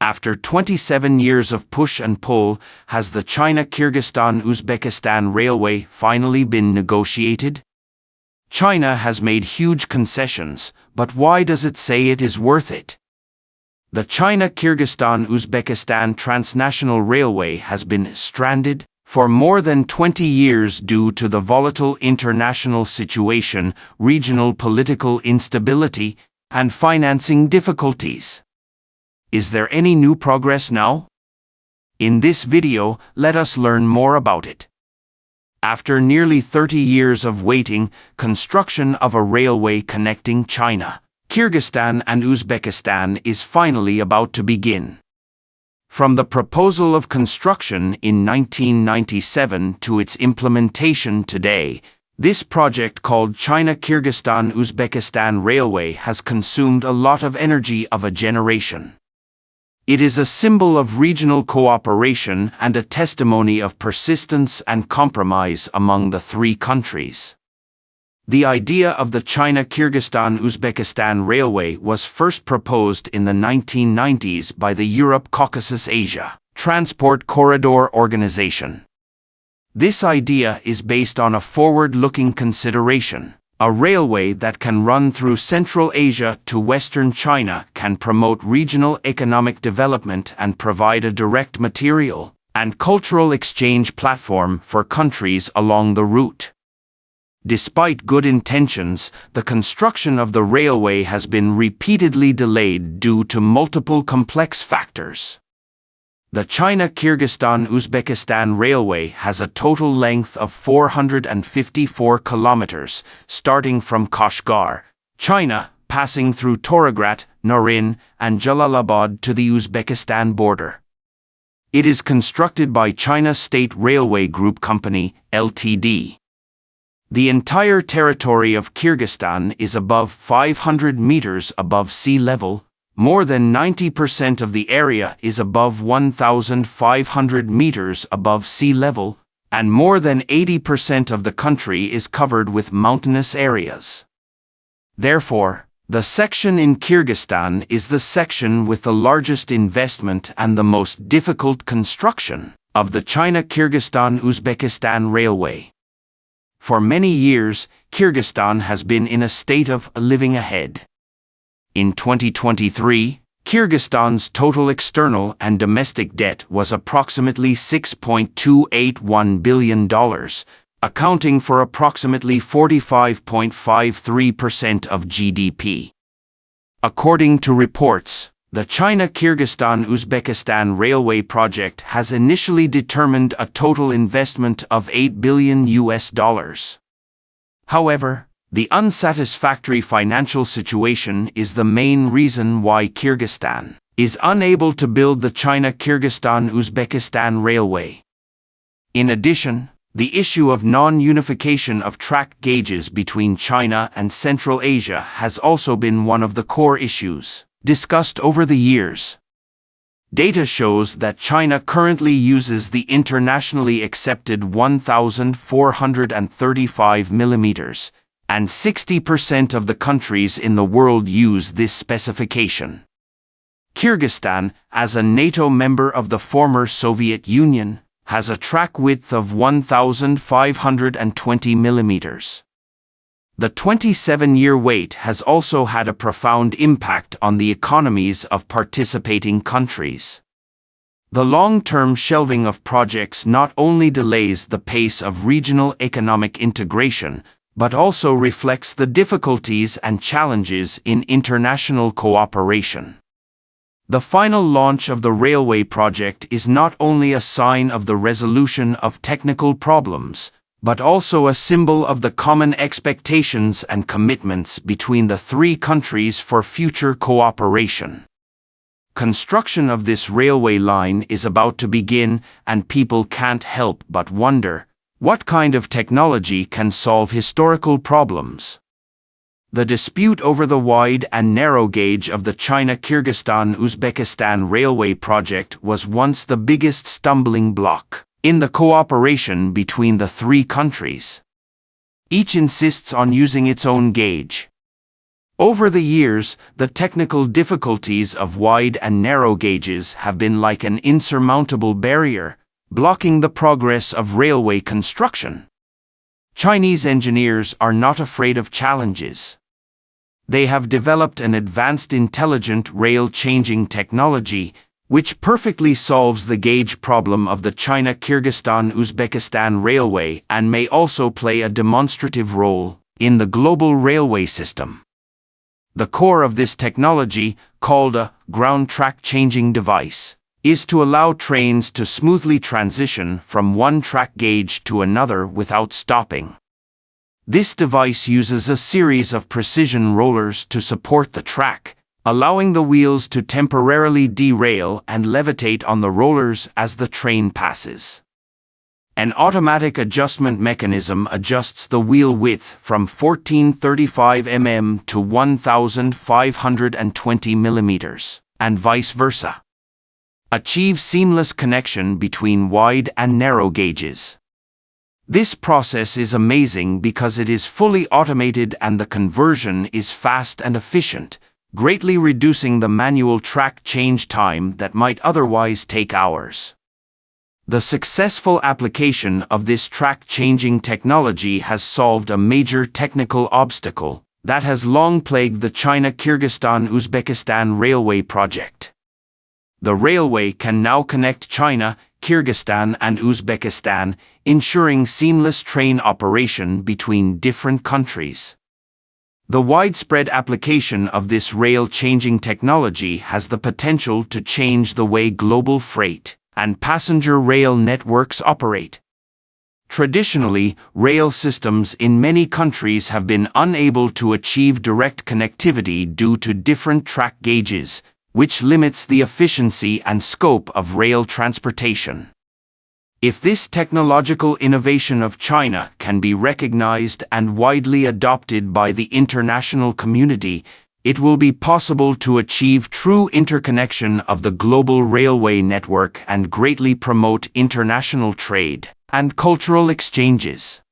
After 27 years of push and pull, has the China-Kyrgyzstan-Uzbekistan Railway finally been negotiated? China has made huge concessions, but why does it say it is worth it? The China-Kyrgyzstan-Uzbekistan Transnational Railway has been stranded for more than 20 years due to the volatile international situation, regional political instability, and financing difficulties. Is there any new progress now? In this video, let us learn more about it. After nearly 30 years of waiting, construction of a railway connecting China, Kyrgyzstan and Uzbekistan is finally about to begin. From the proposal of construction in 1997 to its implementation today, this project called China-Kyrgyzstan-Uzbekistan Railway has consumed a lot of energy of a generation. It is a symbol of regional cooperation and a testimony of persistence and compromise among the three countries. The idea of the China-Kyrgyzstan-Uzbekistan Railway was first proposed in the 1990s by the Europe-Caucasus-Asia Transport Corridor Organization. This idea is based on a forward-looking consideration. A railway that can run through Central Asia to Western China can promote regional economic development and provide a direct material and cultural exchange platform for countries along the route. Despite good intentions, the construction of the railway has been repeatedly delayed due to multiple complex factors. The China-Kyrgyzstan-Uzbekistan Railway has a total length of 454 kilometers, starting from Kashgar, China, passing through Torograt, Narin, and Jalalabad to the Uzbekistan border. It is constructed by China State Railway Group Company, Ltd. The entire territory of Kyrgyzstan is above 500 meters above sea level. More than 90% of the area is above 1,500 meters above sea level, and more than 80% of the country is covered with mountainous areas. Therefore, the section in Kyrgyzstan is the section with the largest investment and the most difficult construction of the China-Kyrgyzstan-Uzbekistan Railway. For many years, Kyrgyzstan has been in a state of living ahead. In 2023, Kyrgyzstan's total external and domestic debt was approximately $6.281 billion, accounting for approximately 45.53% of GDP. According to reports, the China-Kyrgyzstan-Uzbekistan Railway project has initially determined a total investment of $8 billion. However, the unsatisfactory financial situation is the main reason why Kyrgyzstan is unable to build the China-Kyrgyzstan-Uzbekistan Railway. In addition, the issue of non-unification of track gauges between China and Central Asia has also been one of the core issues discussed over the years. Data shows that China currently uses the internationally accepted 1,435 millimeters, and 60% of the countries in the world use this specification. Kyrgyzstan, as a NATO member of the former Soviet Union, has a track width of 1,520 millimeters. The 27-year wait has also had a profound impact on the economies of participating countries. The long-term shelving of projects not only delays the pace of regional economic integration, but also reflects the difficulties and challenges in international cooperation. The final launch of the railway project is not only a sign of the resolution of technical problems, but also a symbol of the common expectations and commitments between the three countries for future cooperation. Construction of this railway line is about to begin, and people can't help but wonder, what kind of technology can solve historical problems? The dispute over the wide and narrow gauge of the China-Kyrgyzstan-Uzbekistan Railway project was once the biggest stumbling block in the cooperation between the three countries. Each insists on using its own gauge. Over the years, the technical difficulties of wide and narrow gauges have been like an insurmountable barrier, blocking the progress of railway construction. Chinese engineers are not afraid of challenges. They have developed an advanced intelligent rail-changing technology, which perfectly solves the gauge problem of the China-Kyrgyzstan-Uzbekistan Railway and may also play a demonstrative role in the global railway system. The core of this technology, called a ground track changing device, is to allow trains to smoothly transition from one track gauge to another without stopping. This device uses a series of precision rollers to support the track, allowing the wheels to temporarily derail and levitate on the rollers as the train passes. An automatic adjustment mechanism adjusts the wheel width from 1435 mm to 1520 mm, and vice versa. Achieve seamless connection between wide and narrow gauges. This process is amazing because it is fully automated and the conversion is fast and efficient, greatly reducing the manual track change time that might otherwise take hours. The successful application of this track-changing technology has solved a major technical obstacle that has long plagued the China-Kyrgyzstan-Uzbekistan Railway project. The railway can now connect China, Kyrgyzstan, and Uzbekistan, ensuring seamless train operation between different countries. The widespread application of this rail-changing technology has the potential to change the way global freight and passenger rail networks operate. Traditionally, rail systems in many countries have been unable to achieve direct connectivity due to different track gauges, which limits the efficiency and scope of rail transportation. If this technological innovation of China can be recognized and widely adopted by the international community, it will be possible to achieve true interconnection of the global railway network and greatly promote international trade and cultural exchanges.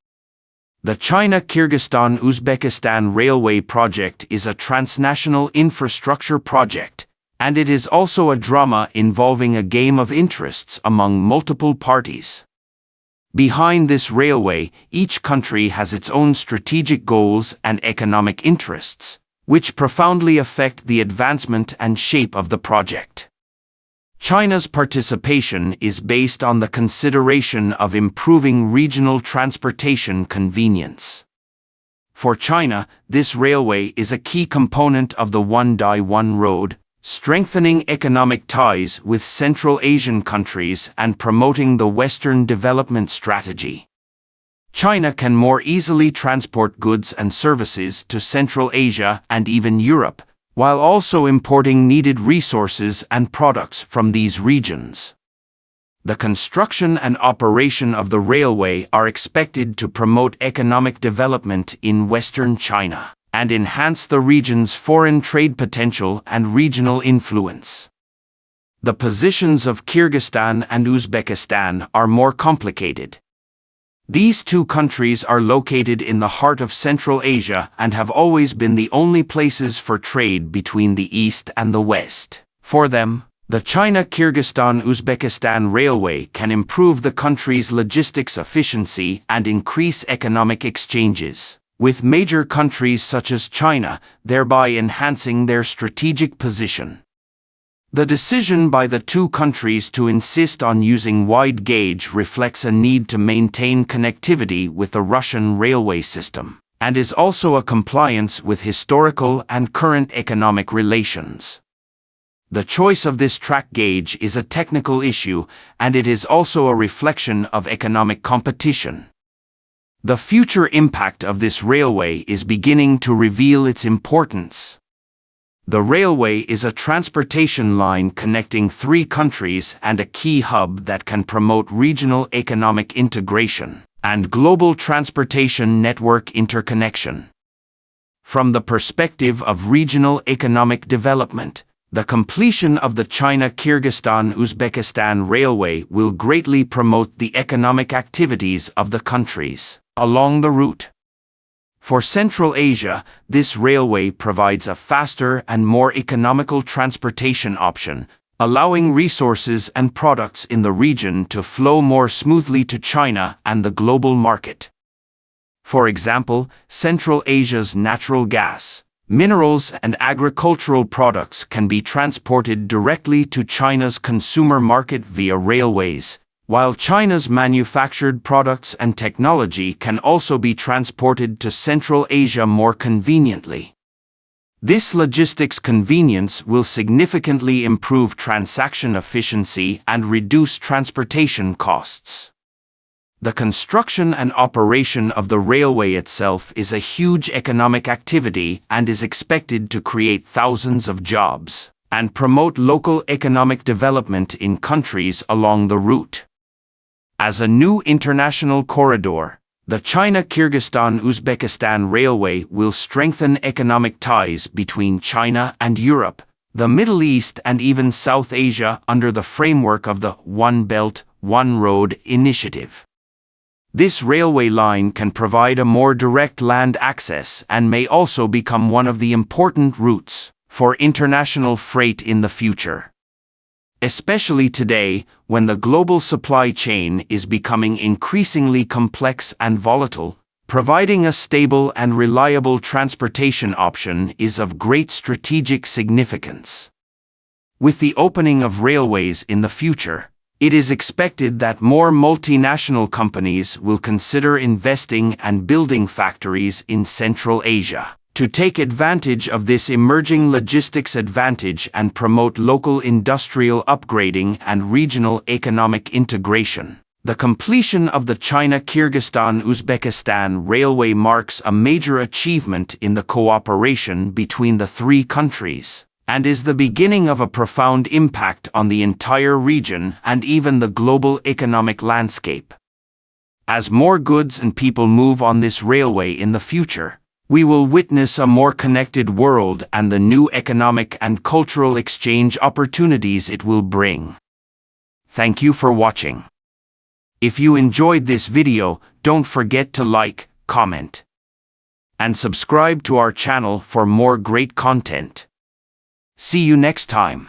The China-Kyrgyzstan-Uzbekistan Railway project is a transnational infrastructure project, and it is also a drama involving a game of interests among multiple parties. Behind this railway, each country has its own strategic goals and economic interests, which profoundly affect the advancement and shape of the project. China's participation is based on the consideration of improving regional transportation convenience. For China, this railway is a key component of the One Road, strengthening economic ties with Central Asian countries and promoting the Western development strategy. China can more easily transport goods and services to Central Asia and even Europe, while also importing needed resources and products from these regions. The construction and operation of the railway are expected to promote economic development in Western China and enhance the region's foreign trade potential and regional influence. The positions of Kyrgyzstan and Uzbekistan are more complicated. These two countries are located in the heart of Central Asia and have always been the only places for trade between the East and the West. For them, the China-Kyrgyzstan-Uzbekistan Railway can improve the country's logistics efficiency and increase economic exchanges with major countries such as China, thereby enhancing their strategic position. The decision by the two countries to insist on using wide gauge reflects a need to maintain connectivity with the Russian railway system, and is also a compliance with historical and current economic relations. The choice of this track gauge is a technical issue, and it is also a reflection of economic competition. The future impact of this railway is beginning to reveal its importance. The railway is a transportation line connecting three countries and a key hub that can promote regional economic integration and global transportation network interconnection. From the perspective of regional economic development, the completion of the China-Kyrgyzstan-Uzbekistan Railway will greatly promote the economic activities of the countries along the route. For Central Asia, this railway provides a faster and more economical transportation option, allowing resources and products in the region to flow more smoothly to China and the global market. For example, Central Asia's natural gas, minerals and agricultural products can be transported directly to China's consumer market via railways, while China's manufactured products and technology can also be transported to Central Asia more conveniently. This logistics convenience will significantly improve transaction efficiency and reduce transportation costs. The construction and operation of the railway itself is a huge economic activity and is expected to create thousands of jobs and promote local economic development in countries along the route. As a new international corridor, the China-Kyrgyzstan-Uzbekistan Railway will strengthen economic ties between China and Europe, the Middle East and even South Asia under the framework of the One Belt, One Road initiative. This railway line can provide a more direct land access and may also become one of the important routes for international freight in the future. Especially today, when the global supply chain is becoming increasingly complex and volatile, providing a stable and reliable transportation option is of great strategic significance. With the opening of railways in the future, it is expected that more multinational companies will consider investing and building factories in Central Asia to take advantage of this emerging logistics advantage and promote local industrial upgrading and regional economic integration. The completion of the China-Kyrgyzstan-Uzbekistan Railway marks a major achievement in the cooperation between the three countries, and is the beginning of a profound impact on the entire region and even the global economic landscape. As more goods and people move on this railway in the future, we will witness a more connected world and the new economic and cultural exchange opportunities it will bring. Thank you for watching. If you enjoyed this video, don't forget to like, comment, and subscribe to our channel for more great content. See you next time.